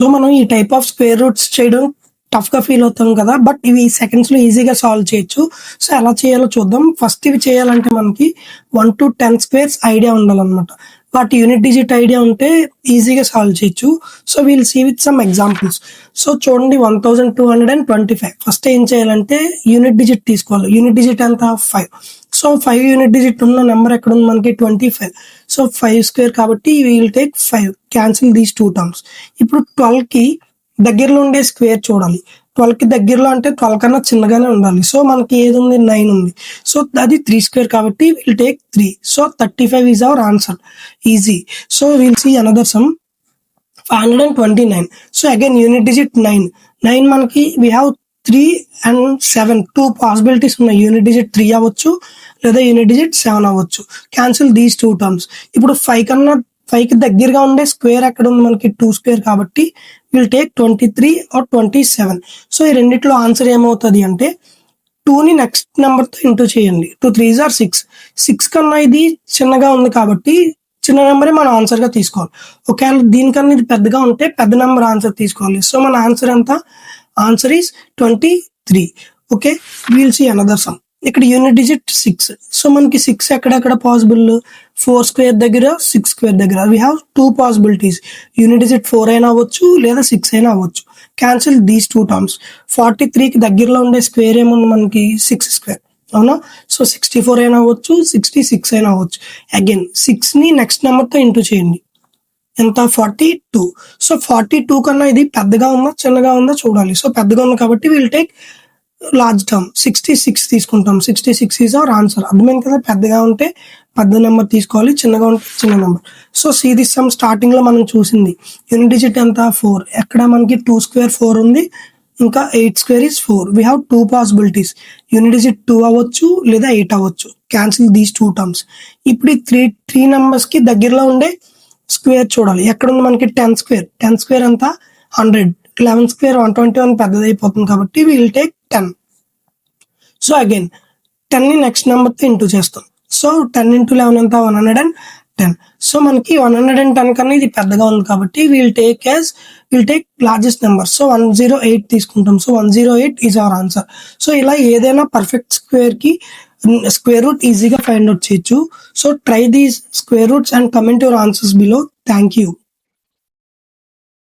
So మనం ఈ type of square roots చేయడం టఫ్ గా ఫీల్ అవుతాం కదా, బట్ ఇవి సెకండ్స్ లో ఈజీగా సాల్వ్ చేయొచ్చు. సో ఎలా చేయాలో చూద్దాం. ఫస్ట్ ఇవి చేయాలంటే మనకి 1 to 10 స్క్వేర్స్ ఐడియా ఉండాలన్నమాట. వాటి యూనిట్ డిజిట్ ఐడియా ఉంటే ఈజీగా సాల్వ్ చేయొచ్చు. So we'll see with some examples. So చూడండి, 1225 ఫస్ట్ ఏం చేయాలంటే యూనిట్ డిజిట్ తీసుకోవాలి. యూనిట్ డిజిట్ ఎంత? 5. సో 5 యూనిట్ డిజిట్ ఉన్న నెంబర్ ఎక్కడ ఉంది మనకి? 25. సో 5 స్క్వేర్ కాబట్టి we'll take 5, cancel these 2 terms. ఇప్పుడు 12 కి దగ్గరలో ఉండే స్క్వేర్ చూడాలి. 12 కి దగ్గరలో అంటే 12 కన్నా చిన్నగానే ఉండాలి. సో మనకి ఏది ఉంది? 9 ఉంది. సో అది 3 స్క్వేర్ కాబట్టి we'll take 3. So 35 is our answer. Easy. So we'll see another sum. 529. So again unit digit 9. 9 మనకి వీ హ్యావ్ 3 and 7 2 పాసిబిలిటీస్ ఉన్నాయి. యూనిట్ డిజిట్ 3 అవ్వచ్చు లేదా యూనిట్ డిజిట్ 7 అవ్వచ్చు. Cancel these 2 terms. ఇప్పుడు 5 కి దగ్గరగా ఉండే స్క్వేర్ ఎక్కడ ఉంది మనకి? 2 స్క్వేర్ కాబట్టి విల్ టేక్ 23 or 27. సో ఈ రెండిట్లో ఆన్సర్ ఏమవుతుంది అంటే 2ని నెక్స్ట్ నెంబర్ తో ఇంటూ చేయండి. 2 3s are 6. 6 కన్నా ఇది చిన్నగా ఉంది కాబట్టి చిన్న నెంబరే మనం ఆన్సర్ గా తీసుకోవాలి. ఒకవేళ దీనికన్నా ఇది పెద్దగా ఉంటే పెద్ద నెంబర్ ఆన్సర్ తీసుకోవాలి. సో మన ఆన్సర్ ఎంత? Answer is 23. Okay, we'll see another sum. ఇక్కడ యూనిట్ డిజిట్ 6. సో మనకి 6 ఎక్కడెక్కడ పాసిబుల్? 4 స్క్వేర్ దగ్గర, 6 స్క్వేర్ దగ్గర. We have 2 possibilities. Unit digit 4 అయినా అవ్వచ్చు లేదా 6 అయినా అవ్వచ్చు. Cancel these 2 terms. 43కి దగ్గరలో ఉండే స్క్వేర్ ఏముంది మనకి? 6 స్క్వేర్. అవునా? సో 64 అయినా అవ్వచ్చు, 66 అయినా అవ్వచ్చు. అగైన్ 6ని నెక్స్ట్ నెంబర్ తో ఇంటూ చేయండి. ఎంత? 42. సో 42 కన్నా ఇది పెద్దగా ఉందా చిన్నగా ఉందా చూడాలి. సో పెద్దగా ఉంది కాబట్టి విల్ టేక్ లార్జ్ టర్మ్ 66 తీసుకుంటాం. 66 ఈజ్ అవర్ ఆన్సర్. అర్థమైంది కదా? పెద్దగా ఉంటే పెద్ద నెంబర్ తీసుకోవాలి, చిన్నగా ఉంటే చిన్న number. So see this sum. Starting లో మనం చూసింది యూనిట్ డిజిట్ ఎంత? 4. ఎక్కడ మనకి 2 స్క్వేర్ 4 ఉంది, ఇంకా 8 square is 4. We have 2 possibilities. Unit digit 2 అవ్వచ్చు లేదా 8 అవ్వచ్చు. Cancel these 2 terms. ఇప్పుడు ఈ 3 నెంబర్స్ కి దగ్గరలో ఉండే స్క్వేర్ చూడాలి. ఎక్కడ ఉంది మనకి? 10 స్క్వేర్. 10 స్క్వేర్ ఎంత? 100. 11 స్క్వేర్ 121 పెద్దదైపోతుంది కాబట్టి విల్ టేక్ 10. సో అగైన్ 10 ని నెక్స్ట్ నెంబర్ తో ఇంటూ చేస్తాం. సో 10 into 11 ఎంత? 110. సో మనకి 110 కన్నా ఇది పెద్దగా ఉంది కాబట్టి we'll take largest number. So 108 తీసుకుంటాం. So 108 is our answer. So ఇలా ఏదైనా పర్ఫెక్ట్ స్క్వేర్ కి స్క్వేర్ రూట్ ఈజీగా ఫైండ్ అవుట్ చేయొచ్చు. So try these square roots and comment your answers below. Thank you.